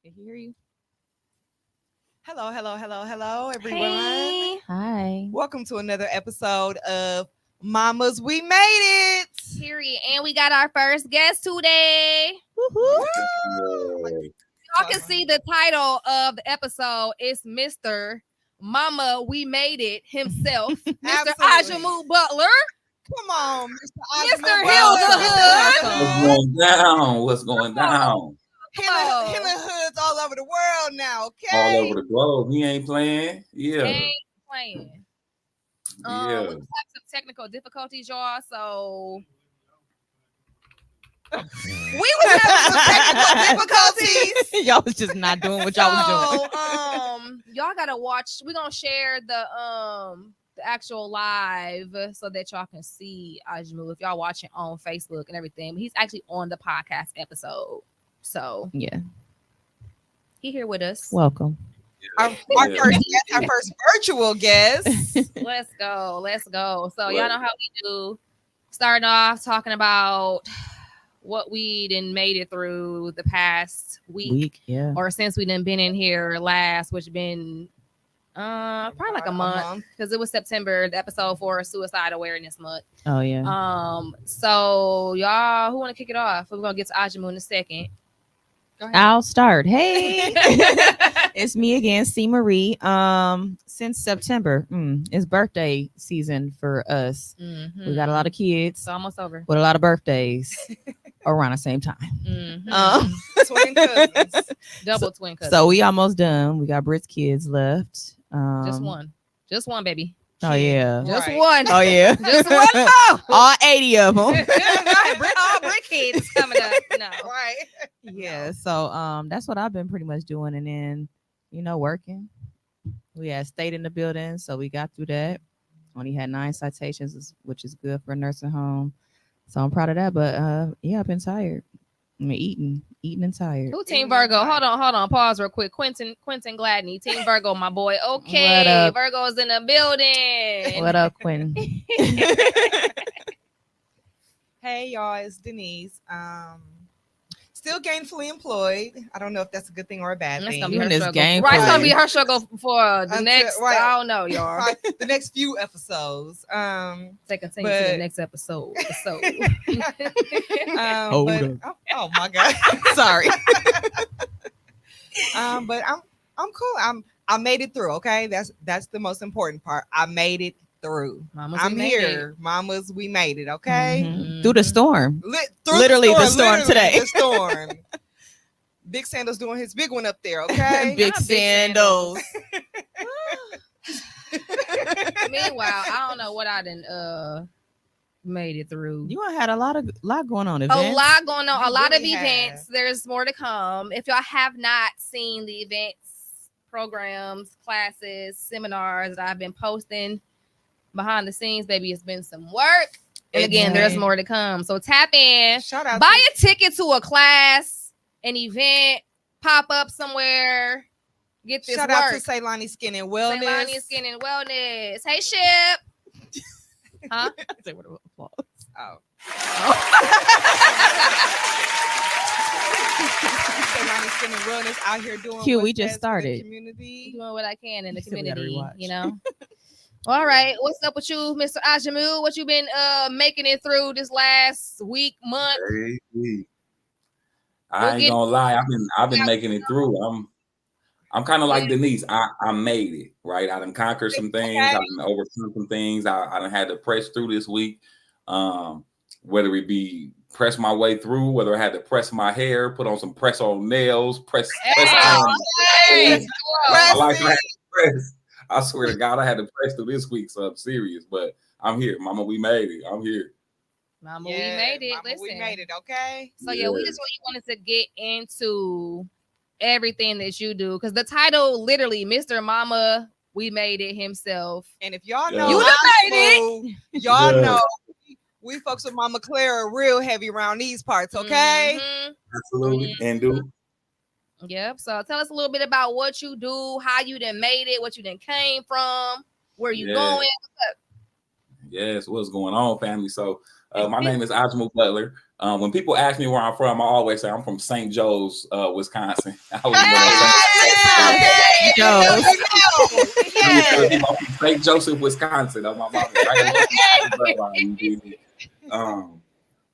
Can he hear you? Hello, everyone. Hey. Hi. Welcome to another episode of Mamas We Made It. Period. And we got our first guest today. Woo-hoo. Y'all can see the title of the episode is Mr. Mama We Made It himself, Mr. Ajamu Butler. Come on, Mr. Mr. Hill the Hood. What's going down? What's going down? Him and hoods all over the world now, okay? All over the globe. He ain't playing. Yeah. Ain't playing. Yeah. We have some technical difficulties, y'all. So we was having some technical difficulties. Y'all was just not doing what y'all was doing. Y'all gotta watch. We're gonna share the actual live so that y'all can see Ajamu if y'all watching on Facebook and everything. But he's actually on the podcast episode. So Yeah. he here with us. Welcome. Our first virtual guest. Let's go. So y'all know how we do. Starting off talking about what we done made it through the past week. Yeah. Or since we done been in here last, which been probably like a month because it was September, the episode for Suicide Awareness Month. Oh yeah. So y'all, who want to kick it off? We're gonna get to Ajamu in a second. Go ahead. I'll start. Hey, it's me again, C. Marie. Since September, it's birthday season for us. Mm-hmm. We got a lot of kids. It's almost over. With a lot of birthdays around the same time. Mm-hmm. Twin cousins. Double twin cousins. So we almost done. We got Britt's kids left. Just one, baby. Oh yeah. Just Right. one. Oh yeah. Just one more. All 80 of them. All brick kids coming up. No. Right. Yeah. So that's what I've been pretty much doing, and then working. We had stayed in the building, so we got through that. Only had 9 citations, which is good for a nursing home. So I'm proud of that. But yeah, I've been tired. I'm eating and tired. Who Team Virgo? Hold on. Pause real quick. Quentin Gladney, Team Virgo, my boy. Okay, What up? Virgo's in the building. What up, Quinn? Hey y'all, it's Denise. Still gainfully employed. I don't know if that's a good thing or a bad That's thing. gonna be You her in this struggle. game Right, it's for gonna you. be her struggle for the Until- next. right. I don't know, y'all. Right, the next few episodes. Say continue to the next episode. So, oh my god, Sorry. but I'm cool. I made it through. Okay, that's the most important part. I made it through. Mamas, I'm we made here, mamas. We made it. Okay, Mhm. Through the storm. Through Literally the storm today. The storm. Big Sandals doing his big one up there. Okay, Big Not big sandals. meanwhile, I don't know what I done made it through. You had a lot going on. A Events. lot going on, You a lot really of events. There's more to come. If y'all have not seen the events, programs, classes, seminars that I've been posting behind the scenes, baby, it's been some work. And again, there's more to come. So tap in, Shout out. buy a ticket to a class, an event, pop up somewhere. Get this Shout work. out to Ceylani Skin and Wellness. Ceylani Skin and Wellness. Hey, Ship. Huh? Say what about applause. Oh. Ceylani Skin and Wellness out here doing. Q, what's we just best for the started. community. Doing what I can in the You said we gotta community, rewatch. you know. All right, what's up with you, Mr. Ajamu? What you been making it through this last week, month? Crazy. I ain't gonna lie. I've been making it through. I'm kind of like Denise. I made it, right? I done conquered some things. I done overcome some things. I done had to press through this week. Whether it be press my way through, whether I had to press my hair, put on some press on nails, press on. I like to press. I swear to God, I had to press through this week, so I'm serious. But I'm here, Mama. We made it. I'm here. Mama, we made it. Mama, Listen. we made it. Okay. So yeah, we just really wanted to get into everything that you do because the title literally, Mr. Mama, we made it himself. And if y'all know, You done made it. Y'all know we folks with Mama Claire are real heavy around these parts. Okay. Mm-hmm. Absolutely, and do. Yep. So tell us a little bit about what you do, how you done made it, what you done came from, where you going. Yes, what's going on, family? So, my name is Ajamu Butler. When people ask me where I'm from, I always say I'm from St. Joe's, Wisconsin. I was born Joe's. I'm from St. Joseph, Wisconsin. My mom is right.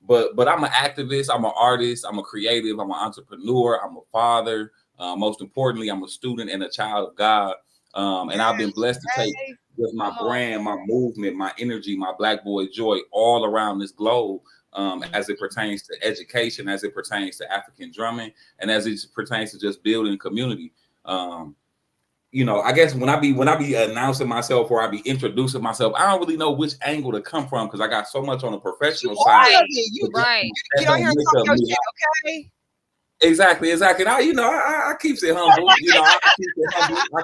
But I'm an activist. I'm an artist. I'm a creative. I'm an entrepreneur. I'm a father. Most importantly, I'm a student and a child of God. And I've been blessed to take with my brand, my movement, my energy, my Black boy joy all around this globe, as it pertains to education, as it pertains to African drumming, and as it pertains to just building community. I guess when I be announcing myself or I be introducing myself, I don't really know which angle to come from because I got so much on the professional side. You don't hear talk your shit, okay? Exactly. I keep it humble. I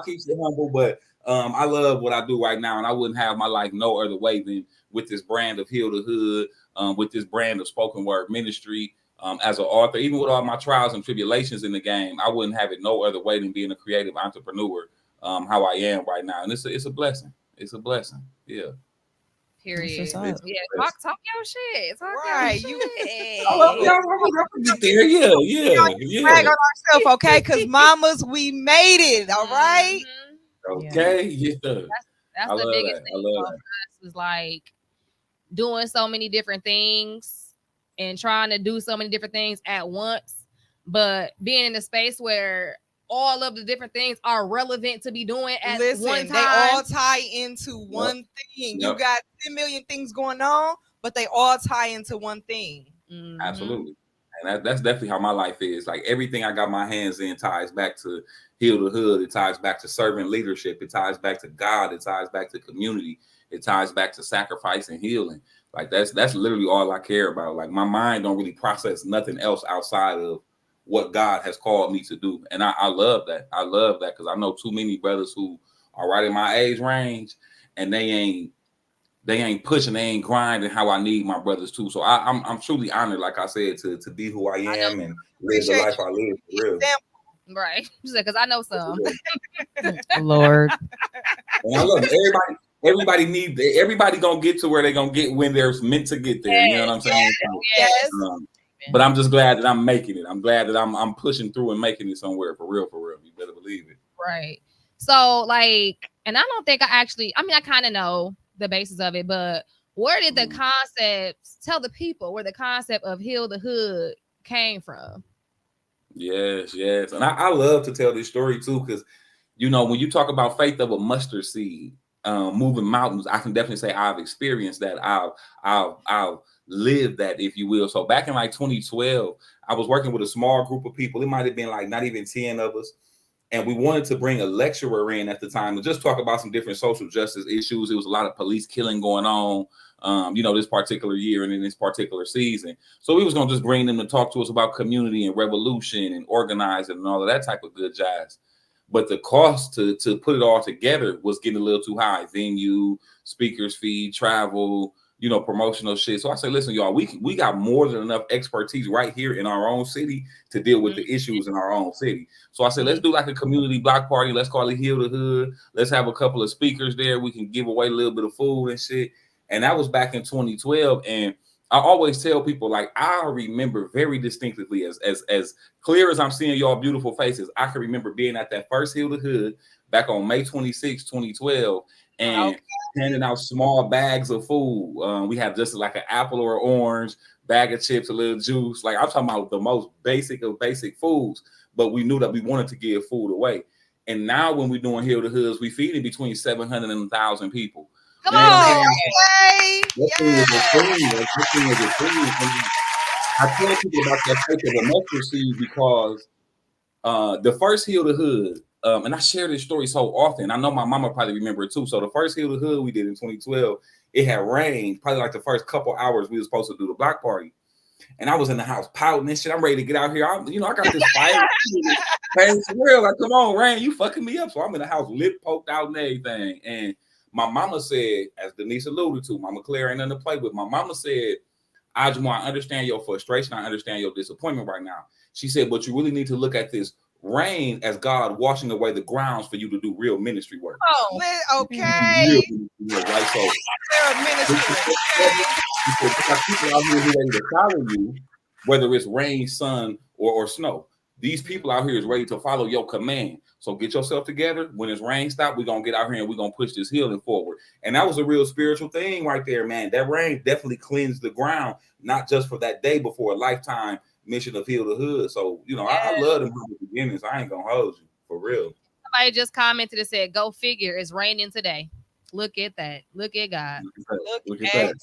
keep it humble, but I love what I do right now, and I wouldn't have my life no other way than with this brand of Heal the Hood, with this brand of spoken word ministry. As an author, even with all my trials and tribulations in the game, I wouldn't have it no other way than being a creative entrepreneur, how I am right now, and it's a blessing. It's a blessing. Yeah. Period. Yeah, talk your shit. Talk right. Your shit. I'm get there. Yeah. Brag on ourselves, okay? Because mamas, we made it. All right. Okay. Yeah. That's the biggest thing for us was like doing so many different things and trying to do so many different things at once, but being in a space where all of the different things are relevant to be doing at one time. They all tie into one thing. You got 10 million things going on, but they all tie into one thing. Mm-hmm. Absolutely. And that's definitely how my life is. Like everything I got my hands in ties back to Heal the Hood. It ties back to servant leadership. It ties back to God. It ties back to community. It ties back to sacrifice and healing. Like that's literally all I care about. Like my mind don't really process nothing else outside of what God has called me to do. And I love that. I love that because I know too many brothers who are right in my age range and they ain't pushing, they ain't grinding how I need my brothers to. So I'm truly honored, like I said, to be who I am and live the life I live for real. Right. Because I know some. Lord. And I love everybody gonna get to where they're gonna get when they're meant to get there. You know what I'm saying? Yes. But I'm just glad that I'm making it. I'm glad that I'm pushing through and making it somewhere for real. You better believe it. Right. So and I don't think I kind of know the basis of it, but where did the concepts tell the people where the concept of Heal the Hood came from? Yes. And I love to tell this story too, because when you talk about faith of a mustard seed, moving mountains, I can definitely say I've experienced that. I've lived that, if you will. So back in like 2012, I was working with a small group of people. It might have been like not even 10 of us. And we wanted to bring a lecturer in at the time to just talk about some different social justice issues. There was a lot of police killing going on, this particular year and in this particular season. So we was going to just bring them to talk to us about community and revolution and organizing and all of that type of good jazz. But the cost to put it all together was getting a little too high. Venue, speakers fee, travel, promotional shit. So I say, listen, y'all, we got more than enough expertise right here in our own city to deal with the issues in our own city. So I said, let's do like a community block party. Let's call it Heal the Hood. Let's have a couple of speakers there. We can give away a little bit of food and shit. And that was back in 2012. And I always tell people, like, I remember very distinctively, as clear as I'm seeing y'all beautiful faces, I can remember being at that first Heal the Hood back on May 26, 2012, and handing out small bags of food. We had just like an apple or orange, bag of chips, a little juice. Like, I'm talking about the most basic of basic foods, but we knew that we wanted to give food away. And now when we're doing Heal the Hoods, we feeding between 700 and 1,000 people. Come on. Yay. I tell people about that faith of a mustard seed because the first Heal the Hood, and I share this story so often. I know my mama probably remember it too. So the first Heal the Hood we did in 2012, it had rained. Probably like the first couple hours we were supposed to do the block party. And I was in the house pouting and shit. I'm ready to get out here. I got this fire. It's real. Like, come on, rain, you fucking me up. So I'm in the house, lip poked out and everything. And my mama said, as Denise alluded to, Mama Claire ain't nothing to play with. My mama said, Ajamou, I understand your frustration. I understand your disappointment right now. She said, but you really need to look at this rain as God washing away the grounds for you to do real ministry work. Oh, okay. Real ministry work, right? So because people out here who ready to follow you, whether it's rain, sun, or snow. These people out here is ready to follow your command. So get yourself together. When it's rain stop, we're gonna get out here and we're gonna push this healing forward. And that was a real spiritual thing right there, man. That rain definitely cleansed the ground, not just for that day, but for a lifetime mission of heal the hood. So I love them humble beginnings. I ain't gonna hold you for real. Somebody just commented and said, "Go figure, it's raining today." Look at that. Look at God. Look at that.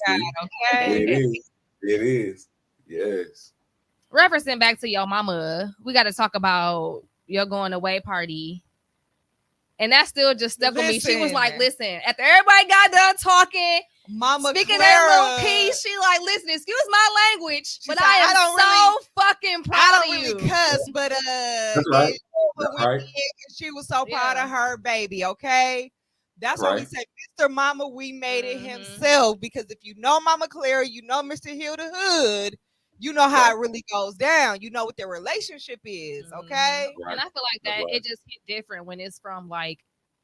Okay. It is. It is. Yes. Referencing back to your mama, we got to talk about your going away party. And that still just stuck with me. She was like, listen, after everybody got done talking, Mama speaking Clara, that little piece, she like, listen, excuse my language, but I am so fucking proud I of don't you. really cuss, but That's right. That's right. She was so proud of her baby, okay? That's why we say, Mr. Mama, we made it himself. Because if you know Mama Clara, you know Mr. Hill the Hood, you know how it really goes down. You know what their relationship is, okay? Right. And I feel like that it just hit different when it's from like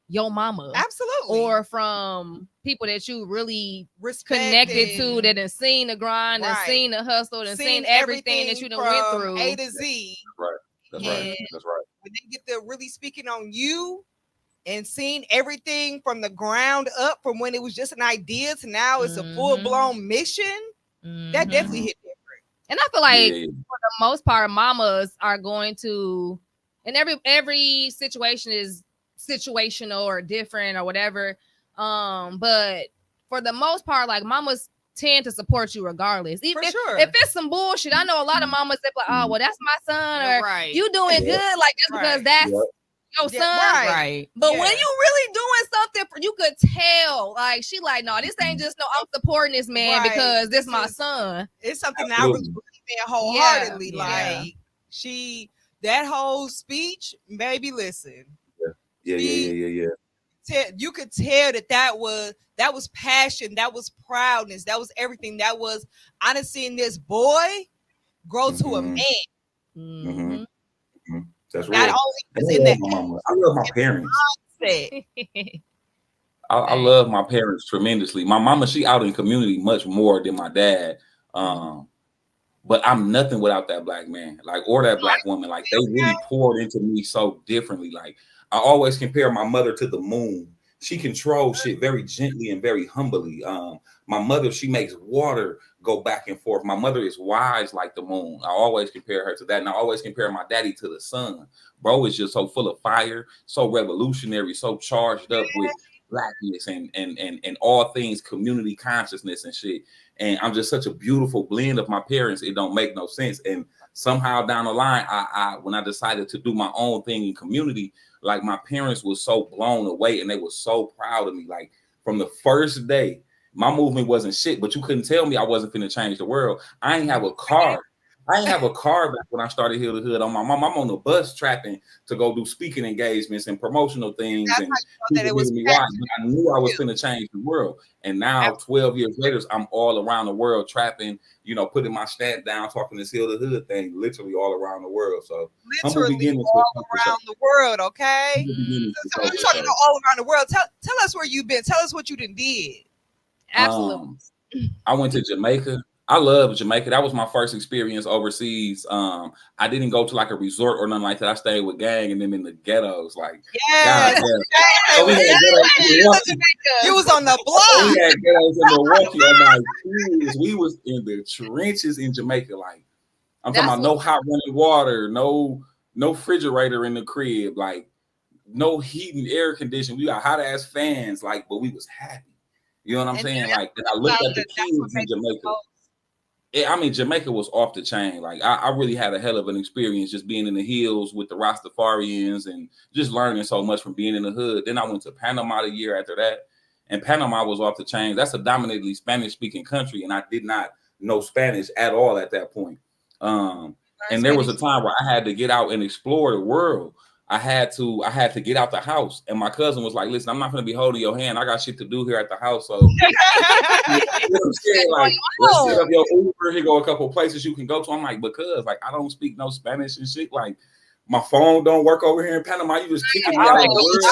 your mama. Absolutely. Or from people that you really respected, connected to, that have seen the grind and seen the hustle and seen everything that you done went through. A to Z. Right. That's right. That's right. When they get to really speaking on you and seeing everything from the ground up, from when it was just an idea to now it's a full-blown mission, that definitely hit different. And I feel like for the most part, mamas are going to, and every situation is situational or different or whatever. But for the most part, like mamas tend to support you regardless. Even if it's some bullshit, I know a lot of mamas that like, oh, well, that's my son, or you doing good, like just because that's your son. Right. But when you really doing something, you could tell, like she like, no, this ain't just no, I'm supporting this man because this my son. It's something that I really believe in wholeheartedly. Like that whole speech, baby, listen. Yeah. You could tell that was passion, that was proudness, that was everything. That was, I done seen this boy grow to a man. That's right. I love my parents. I love my parents tremendously. My mama, she out in community much more than my dad. But I'm nothing without that black man, like, or that black woman. Like, they really poured into me so differently. Like, I always compare my mother to the moon. She controls shit very gently and very humbly. My mother, she makes water go back and forth. My mother is wise like the moon. I always compare her to that. And I always compare my daddy to the sun. Bro is just so full of fire, so revolutionary, so charged up with blackness and all things community consciousness and shit. And I'm just such a beautiful blend of my parents. It don't make no sense. And somehow down the line, I when I decided to do my own thing in community, like, my parents were so blown away and they were so proud of me. Like, from the first day, my movement wasn't shit, but you couldn't tell me I wasn't finna change the world. I ain't have a car. I ain't have a car back when I started Heal the Hood. On my mom, I'm on the bus trapping to go do speaking engagements and promotional things. That's and that it was me why. I knew I was finna change the world. And now, 12 years later, I'm all around the world trapping, putting my stamp down, talking this Heal the Hood thing, literally all around the world. So literally all around the world, okay? So you're talking about all around the world. Tell us where you've been. Tell us what you done did. Absolutely. I went to Jamaica. I love Jamaica. That was my first experience overseas. I didn't go to like a resort or nothing like that. I stayed with gang and them in the ghettos. Like, yes. So you was on the block. We had ghettos in Milwaukee. We was in the trenches in Jamaica. Like, I'm talking about no hot running water, no refrigerator in the crib, like no heat and air conditioning. We got hot ass fans, like, but we was happy. You know what I'm saying? Like, I looked at the kids in Jamaica. Jamaica was off the chain. Like, I really had a hell of an experience just being in the hills with the Rastafarians and just learning so much from being in the hood. Then I went to Panama the year after that, and Panama was off the chain. That's a dominantly Spanish-speaking country, and I did not know Spanish at all at that point. And there was a time where I had to get out and explore the world. I had to get out the house, and my cousin was like, "Listen, I'm not going to be holding your hand. I got shit to do here at the house." So, you know what I'm saying? Like, let's set up your Uber. Here go a couple places you can go to. I'm like, because like I don't speak no Spanish and shit. Like, my phone don't work over here in Panama. You just kicking me out of the world.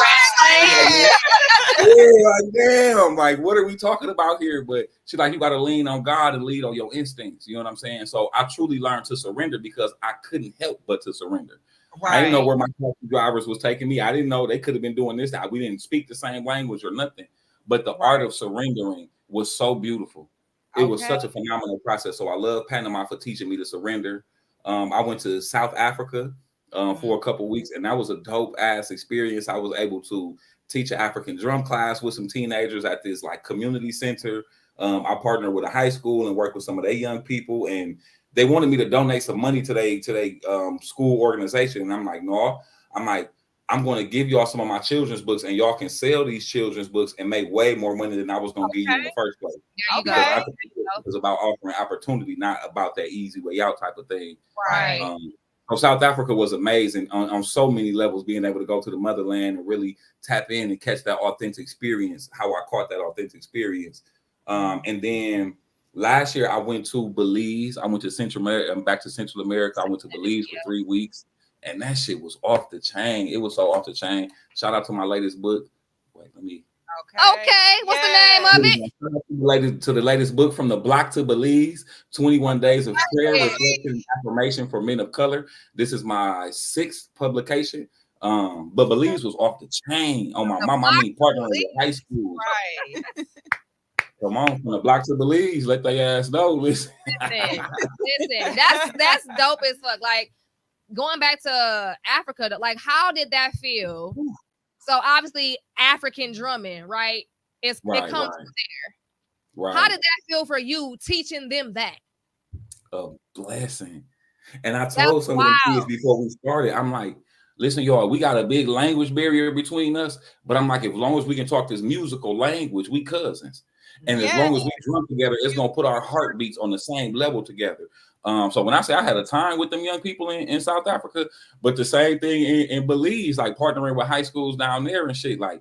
Yeah, like damn, like what are we talking about here? But she's like, you got to lean on God and lead on your instincts. You know what I'm saying? So I truly learned to surrender because I couldn't help but to surrender. Right. I didn't know where my taxi drivers was taking me. I didn't know they could have been doing this. We didn't speak the same language or nothing. But the art of surrendering was so beautiful. It was such a phenomenal process. So I love Panama for teaching me to surrender. I went to South Africa for a couple of weeks, and that was a dope ass experience. I was able to teach an African drum class with some teenagers at this like community center. I partnered with a high school and worked with some of their young people, and they wanted me to donate some money to their school organization. And I'm like, no, I'm going to give y'all some of my children's books, and y'all can sell these children's books and make way more money than I was going to give you in the first place. It was about offering opportunity, not about that easy way out type of thing. Right. So South Africa was amazing on so many levels, being able to go to the motherland and really tap in and catch that authentic experience, how I caught that authentic experience. And then last year I went to Belize. I went to Central America. I'm back to Central America. I went to Belize for 3 weeks. And that shit was off the chain. It was so off the chain. Shout out to my latest book. Wait, let me. Okay. What's the name of it? Shout out to the latest book, From the Block to Belize, 21 Days of Prayer, Reflection, and Affirmation for Men of Color. This is my 6th publication. But Belize was off the chain. On my mama, I mean, partnering with high school. Right. Come on, From the Block to Belize. Let their ass know. Listen. That's dope as fuck. Like, going back to Africa, like, how did that feel? So obviously African drumming, right? It comes from there. Right. How did that feel for you teaching them that? A blessing. And I told some of the kids before we started, I'm like, listen, y'all, we got a big language barrier between us, but I'm like, as long as we can talk this musical language, we cousins. And as long as we drum together, it's going to put our heartbeats on the same level together. So when I say I had a time with them young people in South Africa, but the same thing in Belize, like partnering with high schools down there and shit, like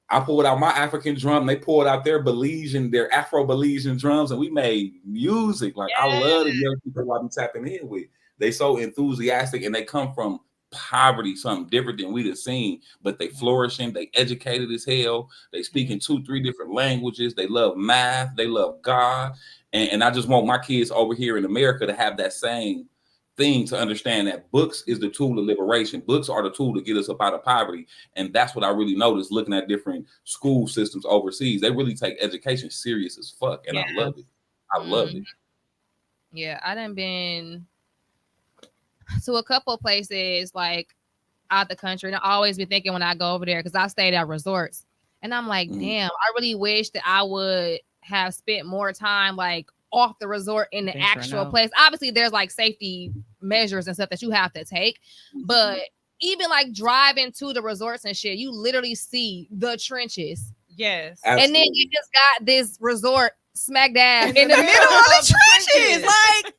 I pulled out my African drum, they pulled out their Afro-Belizean drums, and we made music. Like I love the young people I be tapping in with. They so enthusiastic, and they come from poverty, something different than we'd have seen, but they flourishing, they educated as hell, they speak in 2-3 different languages, they love math, they love God. And I just want my kids over here in America to have that same thing, to understand that books is the tool of liberation. Books are the tool to get us up out of poverty. And that's what I really noticed looking at different school systems overseas. They really take education serious as fuck. And I love it. I love it. Yeah, I done been to a couple of places like out the country. And I always be thinking when I go over there, because I stayed at resorts. And I'm like, damn, I really wish that I would have spent more time like off the resort in the actual place. Obviously there's like safety measures and stuff that you have to take, but even like driving to the resorts and shit, you literally see the trenches. Yes. Absolutely. And then you just got this resort smack dab in the middle of the trenches. Like,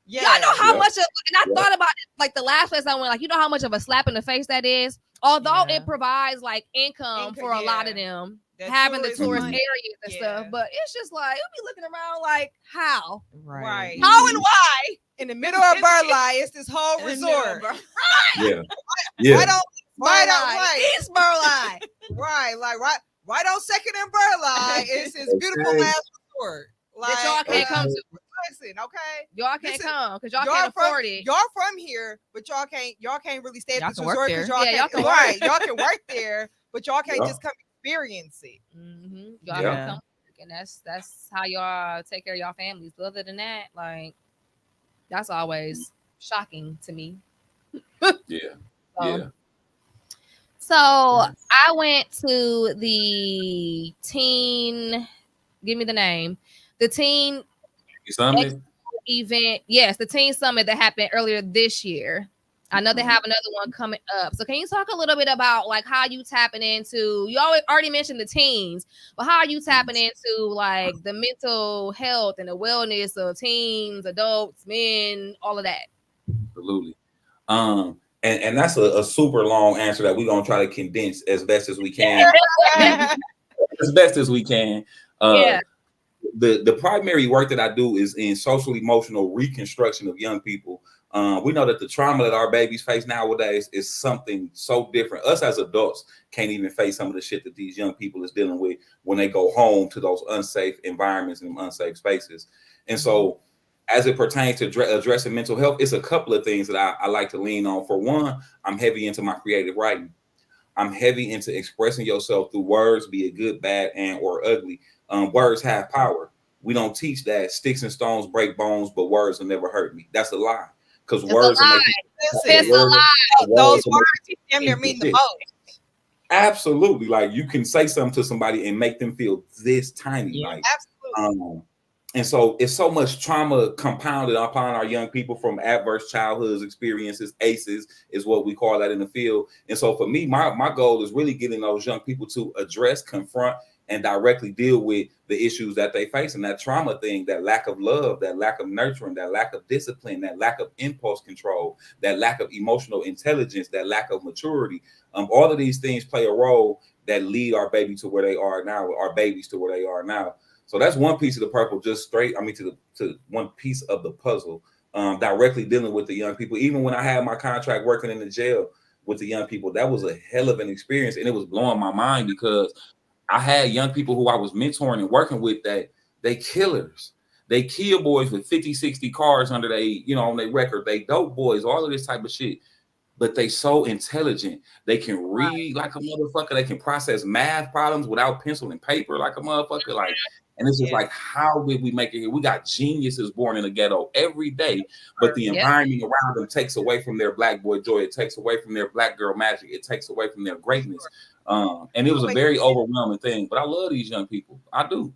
y'all know how much of, and I thought about it like the last place I went, like, you know how much of a slap in the face that is? Although it provides like income for a lot of them, having the tourist areas and stuff, but it's just like you'll be looking around like how, right? How and why? In the middle of Burleigh, it's this whole resort, right? Right. East Burleigh, right? Like right on Second and Burleigh, it's this beautiful ass resort. Like, that y'all can't come to. Listen, okay, y'all can't come because y'all can't afford it. Y'all from here, but y'all can't really stay at this resort because y'all can y'all can work there, but y'all can't just come experience it. Y'all can come, and that's how y'all take care of y'all families. But other than that, like that's always shocking to me. So I went to the teen. Give me the name. The teen Summit event. Yes, the teen summit that happened earlier this year. I know they have another one coming up. So can you talk a little bit about like how you tapping into, you already mentioned the teens, but how are you tapping into like the mental health and the wellness of teens, adults, men, all of that? Absolutely. And that's a super long answer that we're gonna try to condense as best as we can. As best as we can. The primary work that I do is in social emotional reconstruction of young people We know that the trauma that our babies face nowadays is something so different. Us as adults can't even face some of the shit that these young people is dealing with when they go home to those unsafe environments and unsafe spaces. And so as it pertains to addressing mental health, it's a couple of things that I like to lean on. For one, I'm heavy into my creative writing. I'm heavy into expressing yourself through words, be it good, bad, and or ugly. Words have power. We don't teach that sticks and stones break bones, but words will never hurt me. That's a lie. Because words will make it's a lie. Those words damn near mean the most. Absolutely. Like you can say something to somebody and make them feel this tiny. Like absolutely. And so it's so much trauma compounded upon our young people from adverse childhoods experiences. ACEs is what we call that in the field. And so for me, my goal is really getting those young people to address, confront, and directly deal with the issues that they face. And that trauma thing, that lack of love, that lack of nurturing, that lack of discipline, that lack of impulse control, that lack of emotional intelligence, that lack of maturity. All of these things play a role that lead our baby to where they are now, our babies to where they are now. So that's one piece of the purple, just straight. I mean, to one piece of the puzzle, directly dealing with the young people. Even when I had my contract working in the jail with the young people, that was a hell of an experience, and it was blowing my mind because I had young people who I was mentoring and working with that they killers. They kill boys with 50, 60 cars under on their record. They dope boys, all of this type of shit. But they so intelligent. They can read like a motherfucker. They can process math problems without pencil and paper like a motherfucker. Like, and it's just like, how did we make it here? We got geniuses born in the ghetto every day, but the environment around them takes away from their black boy joy. It takes away from their black girl magic. It takes away from their greatness. And it was a very overwhelming thing. But I love these young people. I do.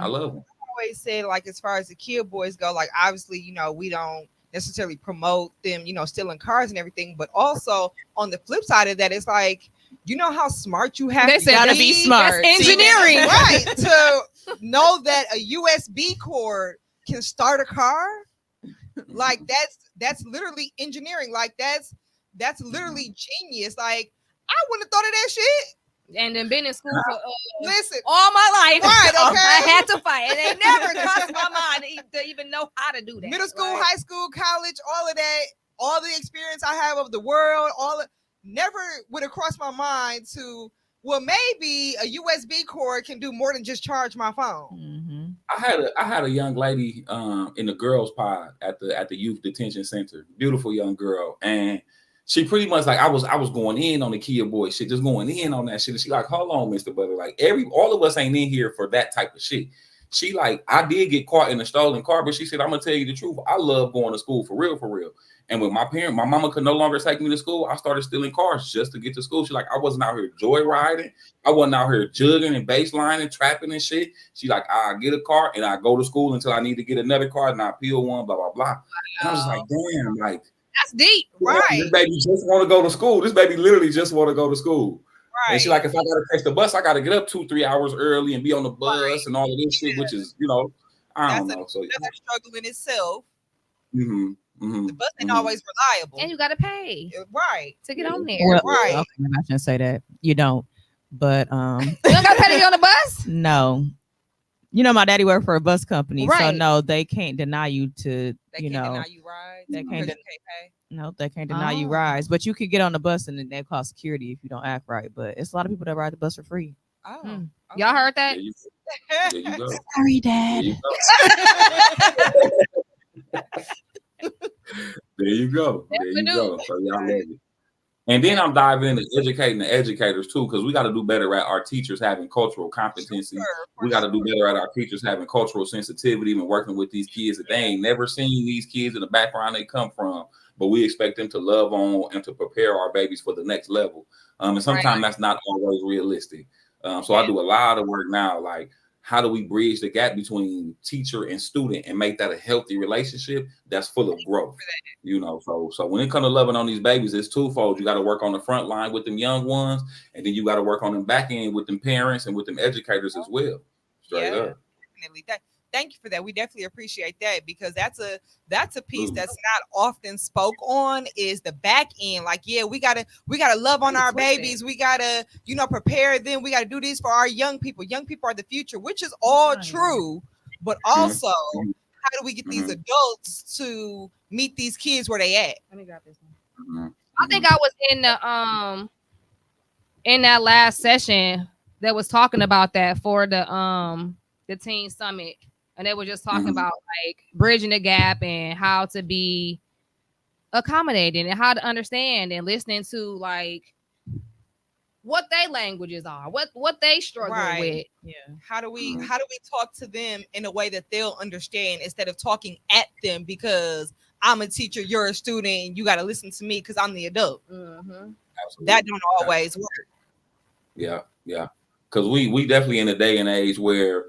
I love them. I always say, like, as far as the kid boys go, like, obviously, we don't necessarily promote them, stealing cars and everything, but also on the flip side of that, it's like, how smart you have to be smart. That's engineering, right? To know that a USB cord can start a car, like that's literally engineering. Like that's literally genius. Like I wouldn't have thought of that shit. And then been in school for listen all my life. Right, okay. I had to fight. And it never crossed my mind to even know how to do that. Middle school, high school, college, all of that, all the experience I have of the world, never would have crossed my mind to, well, maybe a USB cord can do more than just charge my phone. I had a young lady in the girls' pod at the youth detention center, beautiful young girl, and she pretty much like I was going in on the Kia boy shit, just going in on that shit. And she like, hold on, Mr. Butler, like all of us ain't in here for that type of shit. She like, I did get caught in a stolen car, but she said, I'm gonna tell you the truth. I love going to school for real. And with my mama could no longer take me to school. I started stealing cars just to get to school. She like, I wasn't out here joyriding. I wasn't out here jugging and baselining, trapping and shit. She like, I get a car and I go to school until I need to get another car and I peel one, blah, blah, blah. And I was like, damn, like, that's deep, right? This baby just want to go to school. This baby literally just want to go to school. Right. And she like, if I gotta catch the bus, I gotta get up 2-3 hours early and be on the bus and all of this shit, which is, I don't know. So another struggle in itself. The bus ain't always reliable, and you gotta pay to get on there. Well, okay, I'm not gonna say that you don't, but you don't gotta pay to get on the bus. No, my daddy worked for a bus company, right. So no, they can't deny you to. They can't deny you rides. They can't. You can't pay. No, they can't deny you rides, but you can get on the bus and then they call security if you don't act right. But it's a lot of people that ride the bus for free. Y'all heard that? There you go. Sorry, Dad. There you go. So y'all love it. And then I'm diving into educating the educators too, because we got to do better at our teachers having cultural competency. We got to do better at our teachers having cultural sensitivity and working with these kids that they ain't never seen these kids in the background they come from, but we expect them to love on and to prepare our babies for the next level. And sometimes that's not always realistic. So I do a lot of work now, like how do we bridge the gap between teacher and student and make that a healthy relationship that's full of growth? So when it comes to loving on these babies, it's twofold. You got to work on the front line with them young ones, and then you got to work on them back end with them parents and with them educators as well. Straight up. Definitely. Thank you for that. We definitely appreciate that, because that's a piece that's not often spoke on, is the back end. Like, we gotta love on our babies. We gotta, prepare them. We gotta do this for our young people. Young people are the future, which is all true. But also, how do we get these adults to meet these kids where they at? Let me grab this one. I think I was in that last session that was talking about that for the teen summit, and they were just talking about like bridging the gap and how to be accommodating and how to understand and listening to like what their languages are, what they struggle with. Yeah. How do we talk to them in a way that they'll understand instead of talking at them because I'm a teacher, you're a student, and you got to listen to me because I'm the adult. That don't always work. Yeah. Because we definitely in a day and age where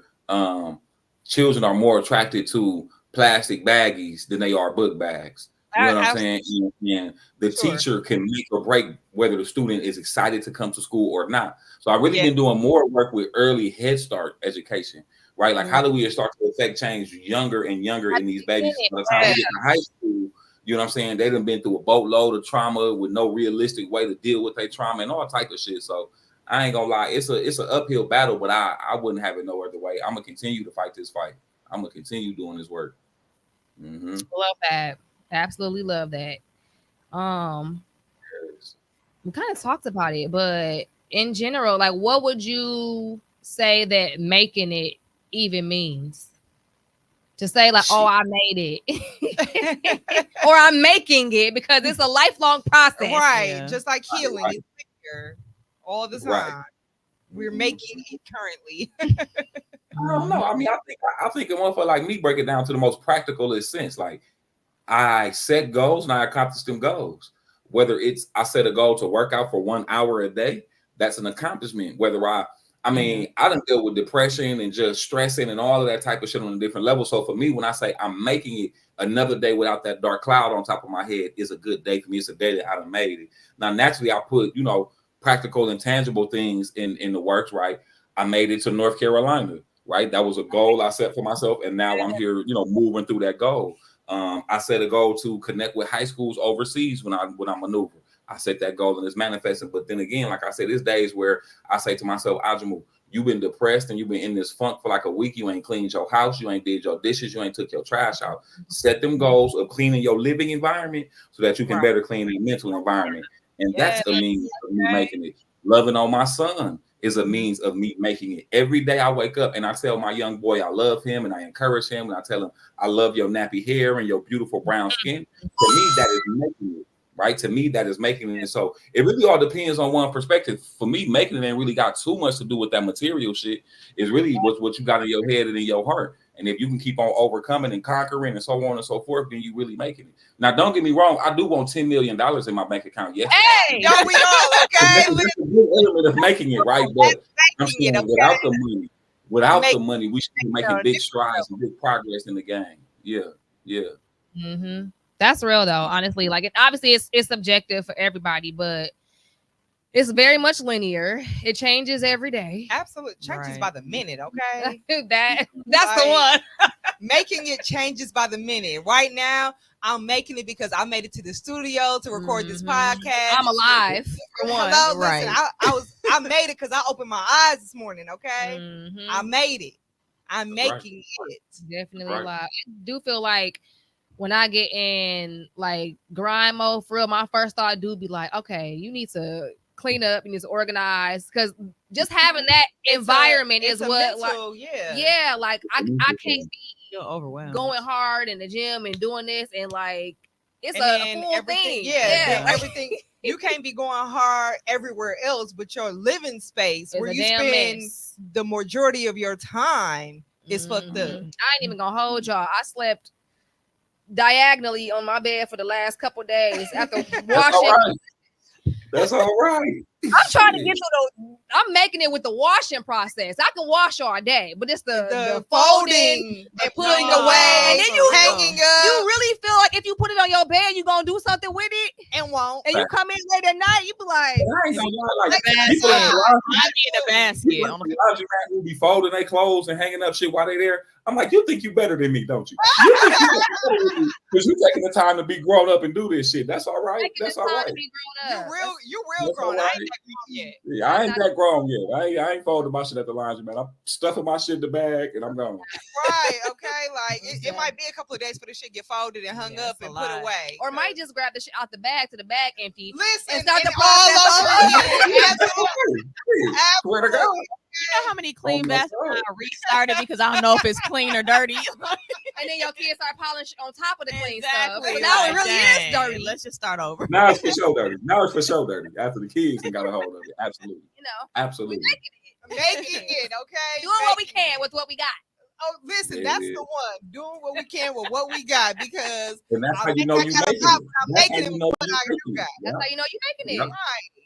children are more attracted to plastic baggies than they are book bags. You know what I'm saying? And the teacher can make or break whether the student is excited to come to school or not. So I really been doing more work with early Head Start education, right? Like how do we start to affect change younger and younger in these babies? By the time they get to high school, you know what I'm saying? They done been through a boatload of trauma with no realistic way to deal with their trauma and all type of shit. So I ain't gonna lie, it's an uphill battle, but I wouldn't have it no other way. I'm gonna continue to fight this fight. I'm gonna continue doing this work. Love that. Absolutely love that. We kind of talked about it, but in general, like what would you say that making it even means? To say like, oh, I made it, or I'm making it, because it's a lifelong process, right? Just like healing is here all the time. We're making it currently. I don't know. I mean, I think a motherfucker like me break it down to the most practical sense. Like I set goals and I accomplish them goals. Whether it's I set a goal to work out for 1 hour a day, that's an accomplishment. Whether I done deal with depression and just stressing and all of that type of shit on a different level. So for me, when I say I'm making it, another day without that dark cloud on top of my head is a good day for me. It's a day that I done made it. Now, naturally, I put, practical and tangible things in the works, right? I made it to North Carolina, right? That was a goal I set for myself. And now I'm here, moving through that goal. I set a goal to connect with high schools overseas when I maneuver. I set that goal and it's manifesting. But then again, like I said, there's days where I say to myself, Ajamu, you've been depressed and you've been in this funk for like a week. You ain't cleaned your house. You ain't did your dishes. You ain't took your trash out. Set them goals of cleaning your living environment so that you can better clean your mental environment. And that's a means of me making it. Loving on my son is a means of me making it. Every day I wake up and I tell my young boy I love him and I encourage him and I tell him I love your nappy hair and your beautiful brown skin. To me, that is making it. Right? To me, that is making it. And so it really all depends on one perspective. For me, making it ain't really got too much to do with that material shit. It's really what you got in your head and in your heart. And if you can keep on overcoming and conquering and so on and so forth, then you really making it. Now, don't get me wrong. I do want $10 million in my bank account. Yes. Hey, don't we all? Okay. That's a good element of making it, right? But I'm saying without the money, we should be making big strides and big progress in the game. Yeah. Mm-hmm. That's real though, honestly. Like obviously it's subjective for everybody, but it's very much linear. It changes every day. Absolutely. Changes by the minute, okay? That's the one. Making it changes by the minute. Right now, I'm making it because I made it to the studio to record this podcast. I'm alive. For one. Hello, listen, I made it because I opened my eyes this morning, okay? I made it. I'm making it. Definitely alive. I do feel like when I get in like grind mode for real, my first thought do be like, okay, you need to clean up, you need to organize, because just having that environment is what mental, like I can't be overwhelmed going hard in the gym and doing this and like it's a full thing. Everything. You can't be going hard everywhere else, but your living space where you spend the majority of your time is fucked up. I ain't even gonna hold y'all. I slept diagonally on my bed for the last couple days after washing. That's all right. I'm trying to get to I'm making it with the washing process. I can wash all day, but it's the folding and putting away, and then you hanging up. You really feel like if you put it on your bed, you gonna do something with it, and won't. And you come in late at night, you be like, I need a basket. Who be folding their clothes and hanging up shit while they there. I'm like, you think you better than me, don't you? Because you're taking the time to be grown up and do this shit. That's all right. That's all right. You're real grown. I ain't I ain't that grown yet. I ain't folding my shit at the laundry, man. I'm stuffing my shit in the bag and I'm gone. Right, okay. Like it might be a couple of days for the shit get folded and hung up and put away. Or might just grab the shit out the bag to the bag empty. Listen, and start and the process all over. Absolutely. Swear to God. You know how many clean baskets I restarted because I don't know if it's clean or dirty. And then your kids start piling on top of the clean Exactly. stuff. So now it really is dirty. Let's just start over. Now it's for sure dirty. After the kids got a hold of it. Absolutely. Absolutely. Making it, okay? Doing what we can with what we got. Oh, listen, that's the one. Doing what we can with what we got because and that's how you know you making it. That's how you know you making it. Right.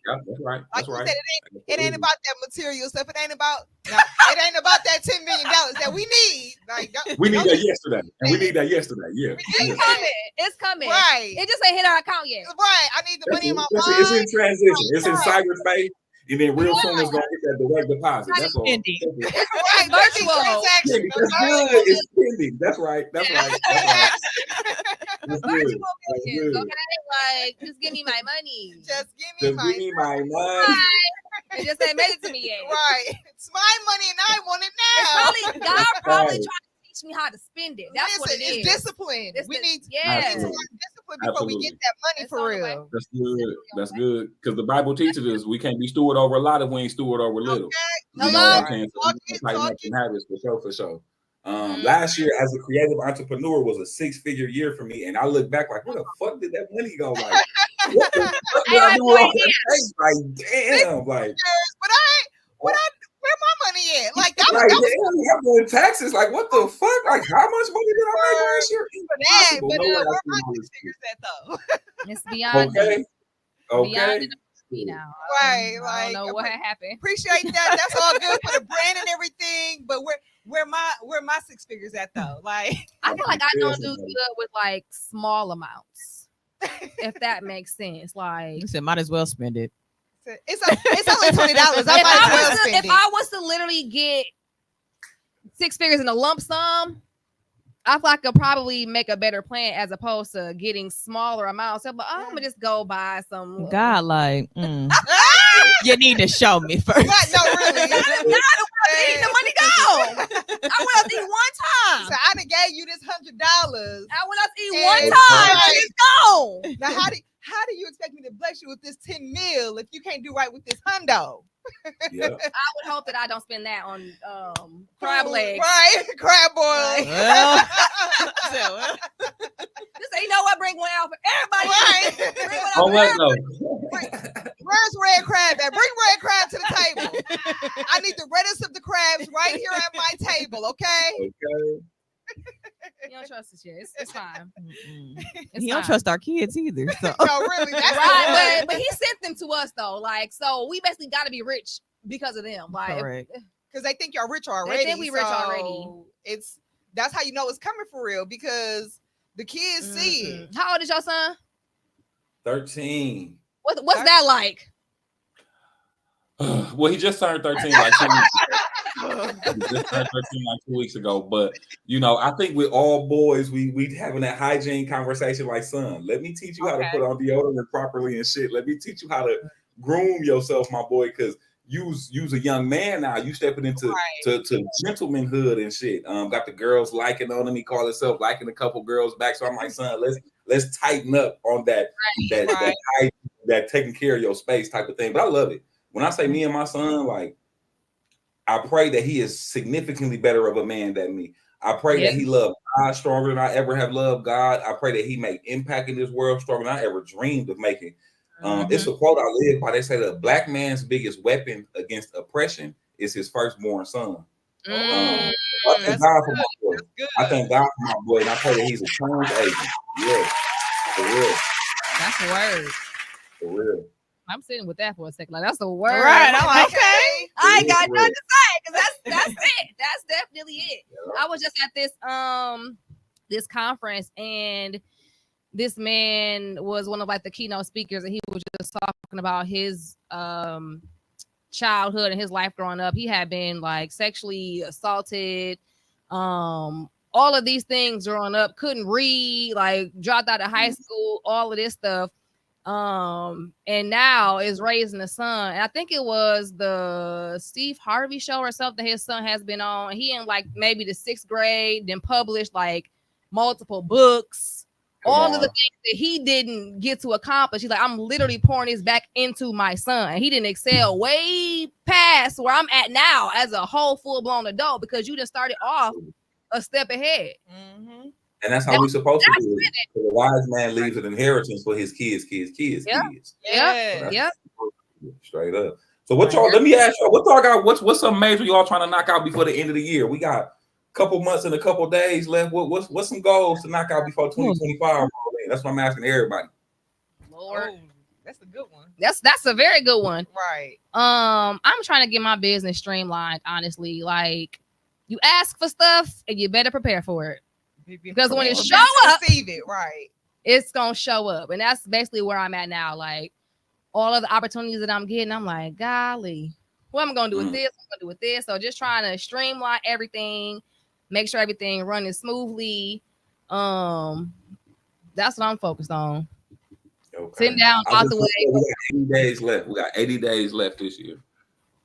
Yeah, that's right. That's like right. You said, it ain't about that material stuff. It ain't about that $10 million that we need. Like we need that yesterday, and we need that yesterday. Yeah, it's coming. Right. It just ain't hit our account yet. Right. I need the money in my mind. It's in transition. It's in cyberspace. And then real soon it's gonna get that direct deposit. That's all. Right, virtual. That's good. It's pending. That's right. That's Virtual millions. Okay, like just give me my money. Just give me my money. It just ain't made it to me yet. Right. It's my money and I want it now. God probably trying to teach me how to spend it. That's what it is. It's discipline. We need to learn discipline before we get that money for real. That's good. That's good. Because the Bible teaches us we can't be steward over a lot if we ain't steward over little. Okay. You know what I'm saying? So we can tighten up some habits for sure. Last year as a creative entrepreneur was a 6-figure year for me, and I look back like, where the fuck did that money go? Like, what the fuck did I do all that thing? Like, damn, like, but where my money at? Like, I'm doing taxes. Like, what the fuck? Like, how much money did I make last year? But where my figures at though? It's beyond. Okay. Beyond now. Right, I don't know what happened. Appreciate that. That's all good for the brand and everything. But where my 6 figures at though? Like, I feel like I don't do good with like small amounts. If that makes sense. Like, you said, might as well spend it. It's only $20. If I was to literally get 6 figures in a lump sum, I feel like I could probably make a better plan as opposed to getting smaller amounts. So, but I'm gonna just go buy some. God, like, you need to show me first. No, really. The money go. I went out to eat one time. So I done gave you this $100. I went out to eat one time. It's gone. Now how do you expect me to bless you with this 10 mil if you can't do right with this hundo? Yeah. I would hope that I don't spend that on crab legs. Right, crab boil. Just say, you know what? Bring one out for everybody. Right. Bring one out for everybody. Where's red crab at? Bring red crab to the table. I need the reddest of the crabs right here at my table, okay? Okay. You don't trust this shit. It's fine. He don't trust our kids either. So. No, really. That's right, but he sent them to us though. Like, so we basically got to be rich because of them. Like, because they think y'all rich already. They think we rich already. That's how you know it's coming for real because the kids see it. How old is your son? 13. What's that like? Well, he just turned 13 like 2 weeks ago. He just turned 13 like 2 weeks ago. But you know, I think with all boys, we having that hygiene conversation like, son, let me teach you how to put on deodorant properly and shit. Let me teach you how to groom yourself, my boy, because you's a young man now. You stepping into to gentlemanhood and shit. Got the girls liking on him. He called himself liking a couple girls back. So I'm like, son, let's tighten up on that taking care of your space type of thing. But I love it. When I say me and my son, like, I pray that he is significantly better of a man than me. I pray that he loves God stronger than I ever have loved God. I pray that he make impact in this world stronger than I ever dreamed of making. It's a quote I live by. They say the black man's biggest weapon against oppression is his firstborn son. I thank God for my boy. I thank God for my boy, and I pray that he's a change agent. Yeah, for real. That's a word. For real. I'm sitting with that for a second. Like, that's a word. Right. I'm like, okay. I ain't got nothing to say because that's it. That's definitely it. I was just at this conference, and this man was one of like the keynote speakers, and he was just talking about his childhood and his life growing up. He had been like sexually assaulted, all of these things growing up, couldn't read, like dropped out of high school, all of this stuff. And now is raising a son. And I think it was the Steve Harvey show or something his son has been on. He in like maybe the 6th grade, then published like multiple books. All of the things that he didn't get to accomplish. He's like, I'm literally pouring this back into my son. He didn't excel way past where I'm at now as a whole full-blown adult because you just started off a step ahead. Mm-hmm. And that's how we're supposed to do it. So the wise man leaves an inheritance for his kids. Yep. Straight up. So what y'all, let me ask y'all, what y'all got, what's some major y'all trying to knock out before the end of the year? We got a couple months and a couple days left. What's some goals to knock out before 2025? That's what I'm asking everybody. Lord. That's a good one. That's a very good one. Right. I'm trying to get my business streamlined, honestly. Like, you ask for stuff and you better prepare for it. Because when it show up, receive it, right. It's gonna show up. And that's basically where I'm at now. Like, all of the opportunities that I'm getting, I'm like, golly, what am I gonna do with this? What am I gonna do with this? So just trying to streamline everything, make sure everything running smoothly. That's what I'm focused on. Okay. Sitting down out the way. We got 80 days left. We got 80 days left this year.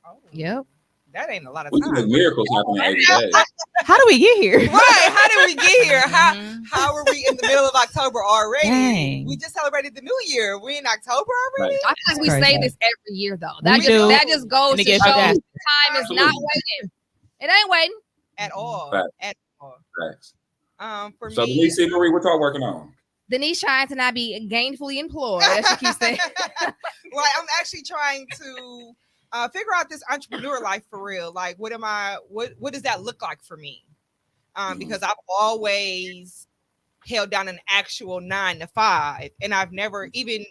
Oh. Yep. That ain't a lot of we time. Make miracles happen in 80 days. How do we get here? Right. How did we get here? How are we in the middle of October already? Dang. We just celebrated the new year. We in October already? I think we say this every year though. That just goes to show time is not waiting. It ain't waiting. At all. At all. Facts. For so me, Denise, Marie, what y'all working on? Denise trying to not be gainfully employed, as she keeps saying. Right. I'm actually trying to figure out this entrepreneur life for real. Like, what does that look like for me? Because I've always held down an actual 9 to 5, and I've never even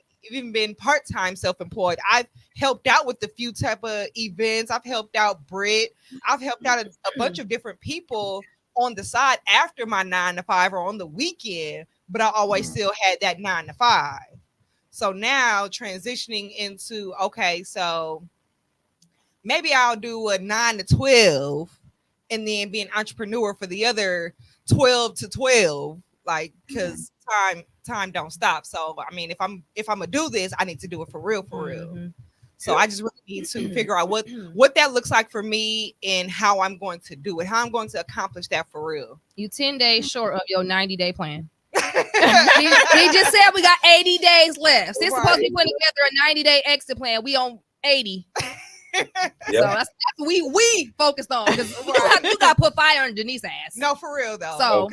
been part-time self-employed. I've helped out with a few type of events. I've helped out Britt. I've helped out a bunch of different people on the side after my 9 to 5 or on the weekend, but I always still had that 9 to 5. So now transitioning into, okay, so maybe I'll do a 9 to 12 and then be an entrepreneur for the other 12 to 12, like, because time don't stop. So, I mean, if I'm gonna do this, I need to do it for real. So I just really need to figure out what that looks like for me and how I'm going to do it, how I'm going to accomplish that for real. You 10 days short of your 90-day plan. he just said we got 80 days left. It's supposed to be putting together a 90-day exit plan. We on 80. So that's we focused on, because you got to put fire on Denise's ass. No, for real though. So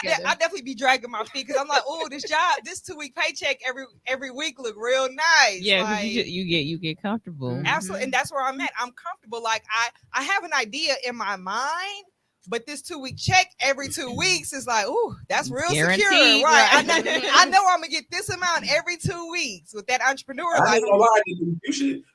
I definitely be dragging my feet because I'm like, oh, this 2-week paycheck every week look real nice. Yeah, like, you get comfortable. Absolutely, and that's where I'm at. I'm comfortable. Like I have an idea in my mind, but this 2-week check every 2 weeks is like, ooh, that's real guaranteed, secure, right? I know I'm gonna get this amount every 2 weeks with that entrepreneur. I ain't gonna lie,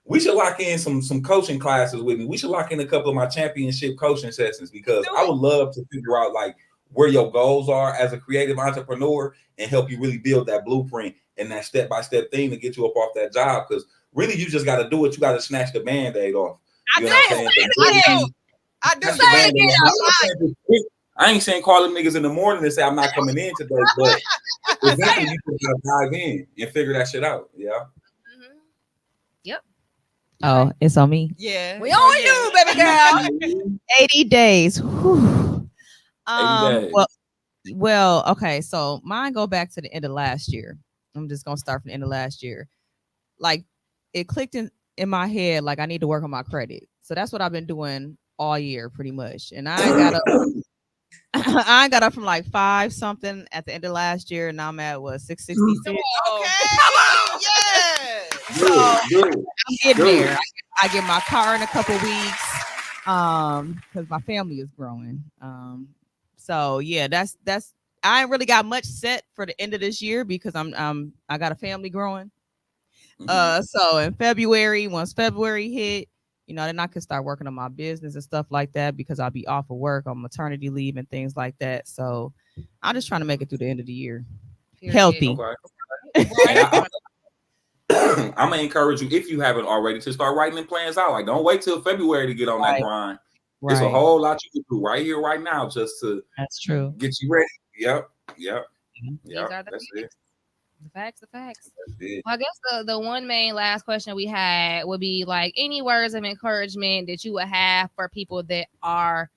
we should lock in some coaching classes with me. We should lock in a couple of my championship coaching sessions, because I would love to figure out like where your goals are as a creative entrepreneur and help you really build that blueprint and that step-by-step thing to get you up off that job. Because really, you just got to do it. You got to snatch the Band-Aid off. You know what I'm saying? I ain't saying call them niggas in the morning and say I'm not coming in today, but eventually you can dive in and figure that shit out. Yeah. Yep. Oh, it's on me. Yeah. We on you, baby girl. 80 days. Whew. 80 days. Well, okay. So mine go back to the end of last year. I'm just gonna start from the end of last year. Like, it clicked in my head, like I need to work on my credit. So that's what I've been doing all year, pretty much. And I got up from like 5 something at the end of last year, and now I'm at 666. Okay, come on, yeah. So I'm getting there. I get my car in a couple weeks, because my family is growing. So yeah, that's I ain't really got much set for the end of this year because I got a family growing. So in February, once February hit, then I could start working on my business and stuff like that, because I'll be off of work on maternity leave and things like that. So I'm just trying to make it through the end of the year. Healthy. Okay. I'm gonna encourage you, if you haven't already, to start writing them plans out. Like, don't wait till February to get on that grind. There's a whole lot you can do right here, right now, just to that's true. Get you ready. Yep. That's it. The facts. Well, I guess the one main last question we had would be like any words of encouragement that you would have for people that are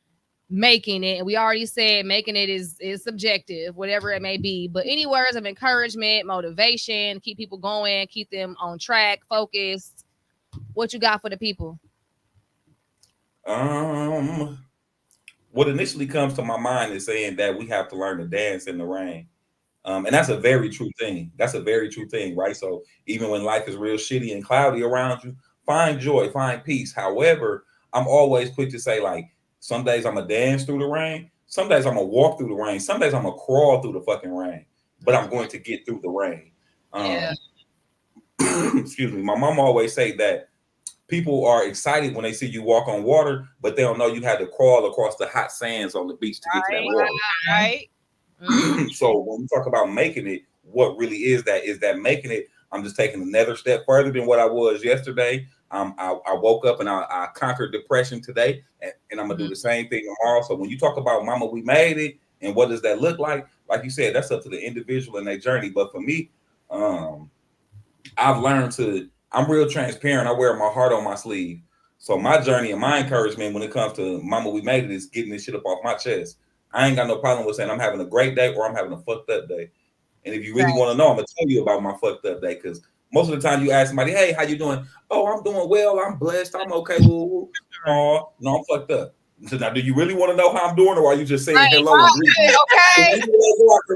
making it. And we already said making it is subjective, whatever it may be. But any words of encouragement, motivation, keep people going, keep them on track, focused. What you got for the people? What initially comes to my mind is saying that we have to learn to dance in the rain. And that's a very true thing. That's a very true thing, right? So even when life is real shitty and cloudy around you, find joy, find peace. However, I'm always quick to say, like, some days I'm going to dance through the rain. Some days I'm going to walk through the rain. Some days I'm going to crawl through the fucking rain. But I'm going to get through the rain. Excuse me. My mom always say that people are excited when they see you walk on water, but they don't know you had to crawl across the hot sands on the beach to get to that water. Right. So when we talk about making it, what really is that making it, I'm just taking another step further than what I was yesterday. I woke up and I conquered depression today, and I'm gonna do the same thing tomorrow. So when you talk about mama, we made it, and what does that look like you said, that's up to the individual and their journey. But for me, I've learned I'm real transparent. I wear my heart on my sleeve. So my journey and my encouragement when it comes to mama, we made it is getting this shit up off my chest. I ain't got no problem with saying I'm having a great day or I'm having a fucked up day. And if you really want to know, I'm gonna tell you about my fucked up day, because most of the time you ask somebody, hey, how you doing? Oh, I'm doing well. I'm blessed. I'm okay. Oh, no, I'm fucked up. So now, do you really want to know how I'm doing, or are you just saying hello and greeting? Okay. I can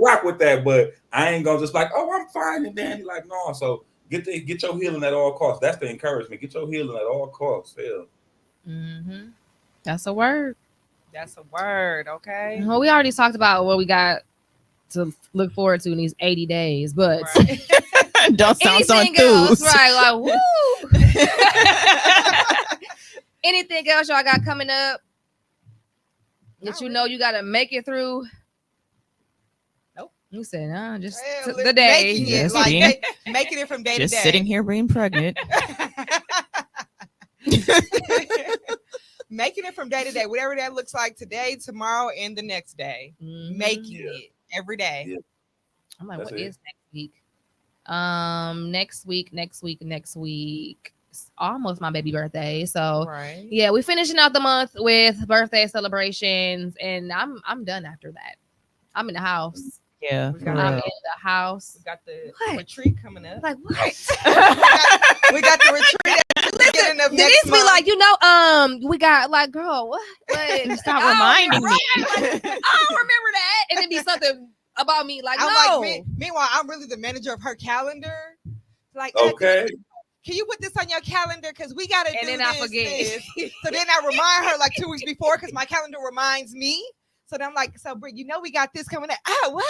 rock with that, but I ain't gonna just like, oh, I'm fine, and then like, no. So get your healing at all costs. That's the encouragement. Get your healing at all costs. That's a word. That's a word, okay? Well, we already talked about what we got to look forward to in these 80 days, but don't sound so anything else, enthused. right? Like, woo! Anything else y'all got coming up that you know you got to make it through? Nope. You said, nah, just the day. Making it from day to day. Just sitting here being pregnant. Making it from day to day, whatever that looks like today, tomorrow, and the next day. Making it every day. Yeah. I'm like, That's what it. is next week? Next week. It's almost my baby birthday. So yeah, we're finishing out the month with birthday celebrations, and I'm done after that. I'm in the house. Yeah, I'm in the house. We got the retreat coming up. Like what? we got the retreat. Listen, Denise be like, we got like, girl, what? Stop reminding me. I don't remember that, and it'd be something about me. Like, I'm like, meanwhile, I'm really the manager of her calendar. Like, okay. Can you put this on your calendar? Because we got to do this. And then I forget. So then I remind her like 2 weeks before, because my calendar reminds me. So then I'm like, so Britt, we got this coming up. Oh, what?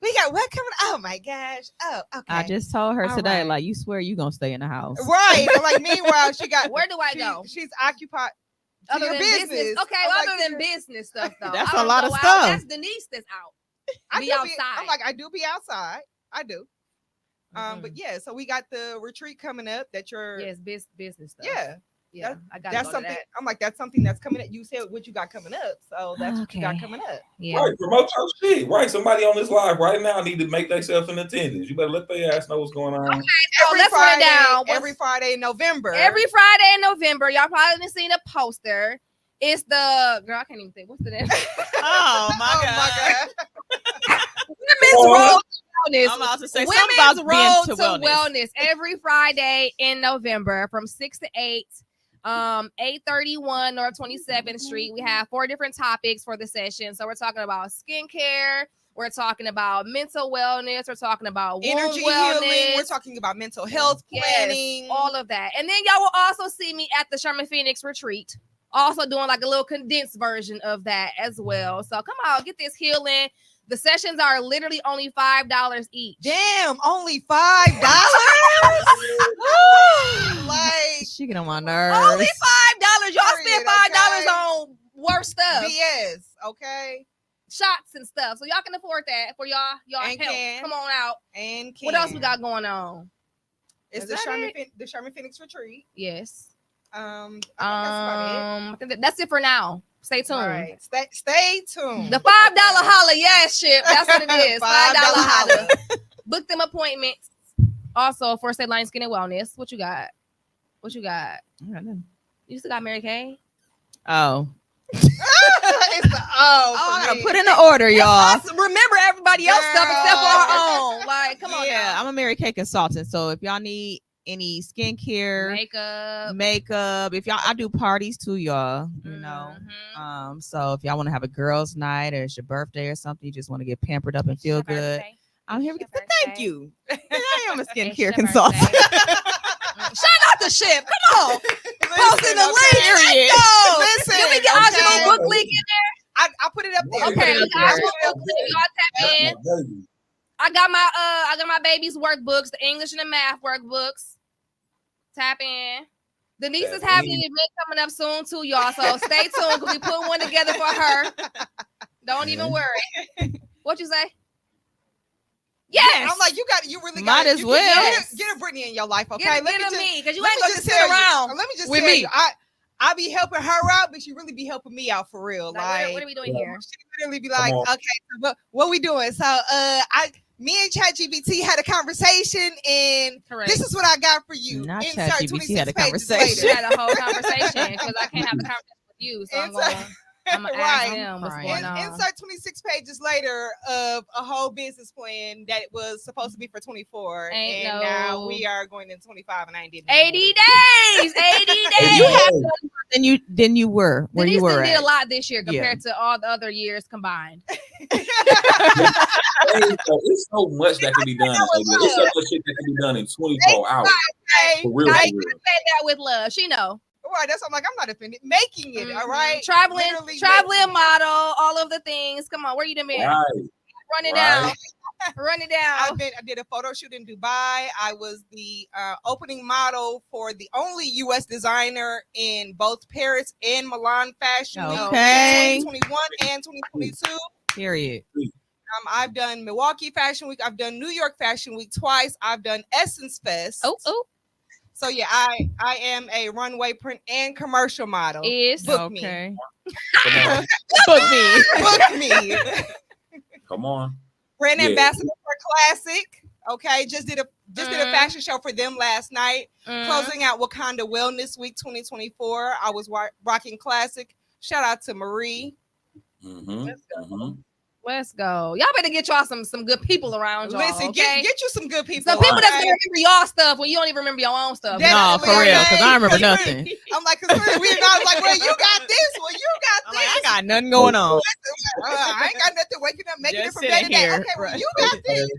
We got what coming up? Oh my gosh. Oh, okay. I just told her today, like, you swear you gonna stay in the house. Right. I'm like, meanwhile, she got where do I go? She's occupied. Other than business. Okay, I'm other than business stuff though. That's a lot of stuff. That's Denise that's out. Be outside. I'm like, I do be outside. I do. But yeah, so we got the retreat coming up that you're business stuff. Yeah, I got that's something. I'm like, that's something that's coming up. You said what you got coming up, so that's what you got coming up. Yeah, right. Promote your shit. Right. Somebody on this live right now need to make themselves in attendance. You better let their ass know what's going on. Okay, so let's run it down. Every Friday in November. Y'all probably didn't see the poster. It's the girl. I can't even think. What's the name? Oh my god. Women's Road to Wellness. I'm about to say Women's Road to Wellness every Friday in November from 6 to 8. 831 North 27th Street. We have 4 different topics for the session. So we're talking about skincare. We're talking about mental wellness. We're talking about energy wellness. Healing. We're talking about mental health planning. All of that. And then y'all will also see me at the Sherman Phoenix retreat. Also doing like a little condensed version of that as well. So come on, get this healing. The sessions are literally only $5 each. Damn, only $5? Like, she get on my nerves. Only $5. Y'all spend $5 on worse stuff. BS, okay? Shots and stuff. So y'all can afford that for y'all and help. Come on out. And what else we got going on? It's the Sherman Phoenix retreat. Yes. I think that's about it. That's it for now. Stay tuned. Right. Stay tuned. The $5 holla, yes, shit. That's what it is. $5 holla. Book them appointments. Also for State Line Skin and Wellness. What you got? You still got Mary Kay? Oh. It's the I gotta put in the order, y'all. Remember everybody else stuff except for our own. Like, come on. Yeah, now. I'm a Mary Kay consultant. So if y'all need any skincare, makeup, if y'all, I do parties too, y'all. You know, so if y'all want to have a girls' night or it's your birthday or something, you just want to get pampered up and feel good. I'm here. Thank you. I am a skincare consultant. Shout out to Ship. Come on. Posting the link. Listen. Can we get Ajamu book link in there? I put it up there. Okay. Ajamu book link. Y'all tap in. I got my baby's workbooks, the English and the math workbooks. Tap in. Denise is having an event coming up soon too, y'all. So stay tuned because we put one together for her. Don't even worry. What you say? Yes, I'm like, you really might as well get a Brittany in your life, okay? Get me, because you ain't gonna sit around. Let me just tell you, I be helping her out, but she really be helping me out for real. Like, what are we doing here? She literally be like, okay, what we doing? So, me and ChatGPT had a conversation, and this is what I got for you. Not ChatGPT had a conversation. We had a whole conversation because I can't have a conversation with you, so I'm gonna ask him what's going on. Insert 26 pages later of a whole business plan that was supposed to be for 24, now we are going in 25, and I ain't did 80 days. 80 days. You have than you were where you were. Did a lot this year compared to all the other years combined. It's so much that can be done. It's so much shit that can be done in 24 hours. For real. I say that with love. She know. Right, that's what I'm like. I'm not offended. Making it, all right. Traveling model, all of the things. Come on, where you done been? Right. Run it down. Run it down. I did a photo shoot in Dubai. I was the opening model for the only U.S. designer in both Paris and Milan Fashion Week, 2021 and 2022. Period. I've done Milwaukee Fashion Week. I've done New York Fashion Week twice. I've done Essence Fest. Oh. So yeah, I am a runway, print, and commercial model. Book me. Book me. Come on. Brand ambassador for Classic. Okay, just did a fashion show for them last night. Closing out Wakanda Wellness Week 2024. I was rocking Classic. Shout out to Marie. Let's go. Y'all better get y'all some good people around y'all. Listen, okay? get you some good people. Some people that's gonna remember y'all stuff when you don't even remember your own stuff. No, for real, because I remember nothing. I'm like, we're not like, well, you got this. Well, you got this. I got nothing going on. I ain't got nothing waking up, making just it from day to day. Okay, well, you got this.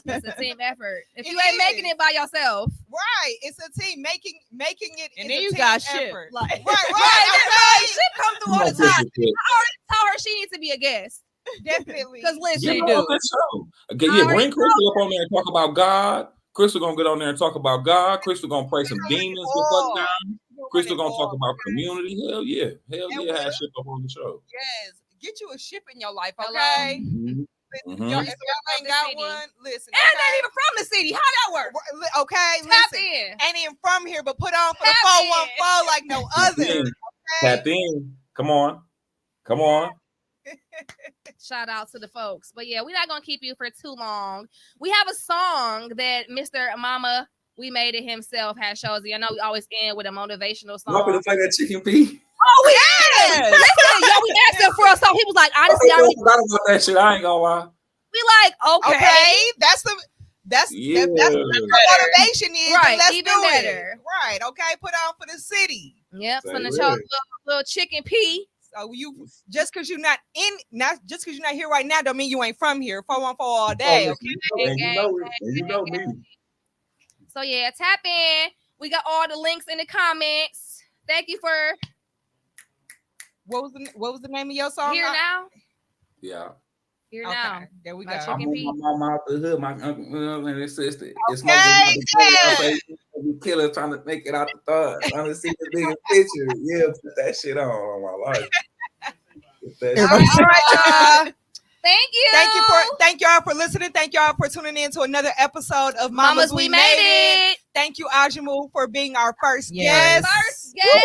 It's a team effort. If you ain't making it by yourself, right? It's a team making it, and then you got shit. Like, right. Shit come through all the time. I already told her she needs to be a guest. Definitely. Because listen, bring Crystal up on there and talk about God. Crystal gonna get on there and talk about God. Crystal gonna pray some demons the fuck down. Crystal gonna talk about community. Hell yeah, have shit up on the show. Yes, get you a ship in your life, okay? If y'all ain't got one, listen. And they even from the city. How that work? Okay, Tap listen. in. Ain't even from here, but put on for the 414 like no other. Tap in. Come on. Shout out to the folks. But yeah, we're not gonna keep you for too long. We have a song that Mr. Mama We Made It himself has chosen. I know we always end with a motivational song. I'm gonna play that Chicken P. Oh, we did. Listen, we asked him for a song. He was like, honestly, I forgot about that shit. I ain't gonna lie. We like, okay. That's the motivation is right. Let's even do better. It. Right. Okay. Put on for the city. Yep. So the chose little Chicken P. So you just because you're not here right now, don't mean you ain't from here. 414 all day. Okay. You know me. So yeah, tap in. We got all the links in the comments. Thank you for. What was the name of your song? Here Now. Yeah. Here Now. There we go. I'm my mama out the hood, my uncle and his sister. It's killer trying to make it out the thought. Trying to see the biggest picture. Yeah, put that shit on my life. All right, Thank you. Thank y'all for listening. Thank y'all for tuning in to another episode of Mamas We Made It. Thank you, Ajamu, for being our first guest. First guest.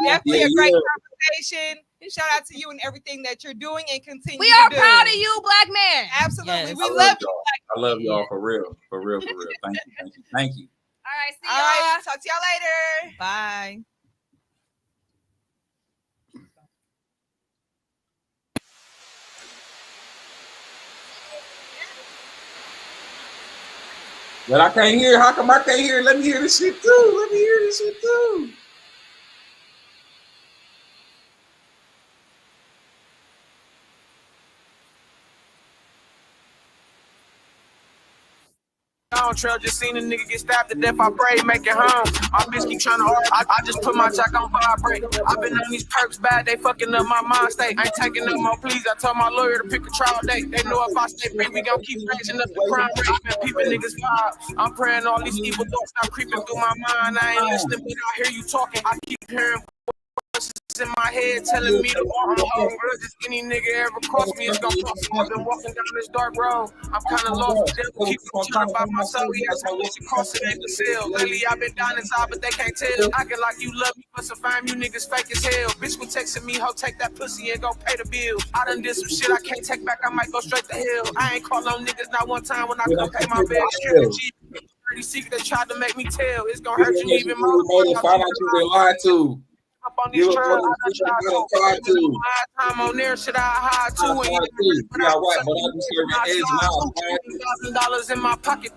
Definitely a great conversation. shout out to you and everything that you're doing and continue. We are proud of you, black man. Absolutely, yes. we love you. I love y'all for real. Thank you. All right, see y'all. All right, talk to y'all later. Bye. But I can't hear. How come I can't hear? Let me hear this shit too. On trail, just seen a nigga get stabbed to death. I pray, make it home. My bitch keep trying to argue. I just put my jack on vibrate. I've been on these perks bad, they fucking up my mind state. Ain't taking no more pleas. I told my lawyer to pick a trial date. They know if I stay free, we gon' keep raising up the crime rate. Been peeping niggas vibe. I'm praying all these evil thoughts stop creeping through my mind. I ain't listening, but I hear you talking. I keep hearing voices in my head telling me to walk home. Just any nigga ever cross me, it's gonna cost me. I've been walking down this dark road. I'm kinda lost. The devil keep trying to buy my soul. He has how much it costs, it ain't the sale. Lately I've been down inside, but they can't tell. Acting like you love me, but some fame, you niggas fake as hell. Bitch was texting me, ho, take that pussy and go pay the bill. I done did some shit I can't take back, I might go straight to hell. I ain't call on niggas not one time when I come pay my bill. Dirty secret they tried to make me tell. It's gonna hurt you even more. Find out you been lied to. Up on these trails, I time on there, shit I hide too. $1,000 in my pocket.